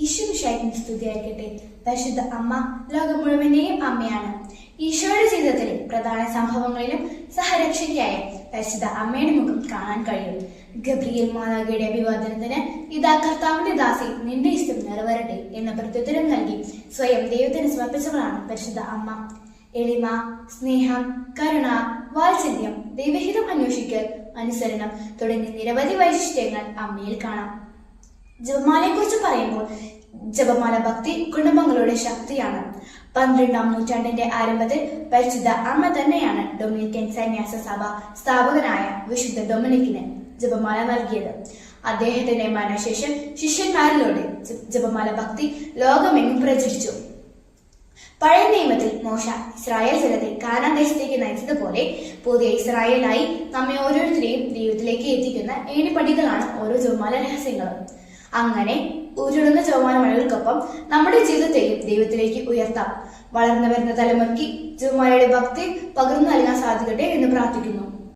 ഈശോമിശിഹായ്ക്ക് സ്തുതിയായിരിക്കട്ടെ. പരിശുദ്ധ അമ്മ ലോകം മുഴുവന്റെയും അമ്മയാണ്. ഈശോയുടെ ജീവിതത്തിലെ പ്രധാന സംഭവങ്ങളിലും സഹരക്ഷകയായ പരിശുദ്ധ അമ്മയുടെ മുഖം കാണാൻ കഴിയും. ഗബ്രിയേൽ മാലാഖയുടെ അഭിവാദനത്തിന് ഇതാ കർത്താവിന്റെ ദാസി, നിന്റെ ഇഷ്ടം നിറവേറട്ടെ എന്ന പ്രത്യുത്തരം നൽകി സ്വയം ദൈവത്തിന് സമർപ്പിച്ചവളാണ് പരിശുദ്ധ അമ്മ. എളിമ, സ്നേഹം, കരുണ, വാത്സല്യം, ദൈവഹിതം അന്വേഷിക്കൽ, അനുസരണം തുടങ്ങി നിരവധി വൈശിഷ്ട്യങ്ങൾ അമ്മയിൽ കാണാം. ജപമാലയെ കുറിച്ച് പറയുമ്പോൾ ജപമാല ഭക്തി കുടുംബങ്ങളുടെ ശക്തിയാണ്. 12-ാം നൂറ്റാണ്ടിന്റെ ആരംഭത്തിൽ പരിശുദ്ധ അമ്മ തന്നെയാണ് ഡൊമിനിക്കൻ സന്യാസ സഭ സ്ഥാപകനായ വിശുദ്ധ ഡൊമിനിക്കിന് ജപമാല നൽകിയത്. അദ്ദേഹത്തിന്റെ മരണശേഷം ശിഷ്യന്മാരിലൂടെ ജപമാല ഭക്തി ലോകമെങ്ങും പ്രചരിച്ചു. പഴയ നിയമത്തിൽ മോശ ഇസ്രായേൽ ജനത്തെ കാനാൻ ദേശത്തേക്ക് നയിച്ചതുപോലെ പുതിയ ഇസ്രായേലായി നമ്മെ ഓരോരുത്തരെയും ദൈവത്തിലേക്ക് എത്തിക്കുന്ന ഏണിപ്പടികളാണ് ഓരോ ജപമാല രഹസ്യങ്ങളും. അങ്ങനെ ഉരുളുന്ന ജപമാല മണികൾക്കൊപ്പം നമ്മുടെ ജീവിതത്തെയും ദൈവത്തിലേക്ക് ഉയർത്താം. വളർന്നു വരുന്ന തലമുറയ്ക്ക് ജപമാലയുടെ ഭക്തി പകർന്നു നൽകാൻ സാധിക്കട്ടെ എന്ന് പ്രാർത്ഥിക്കുന്നു.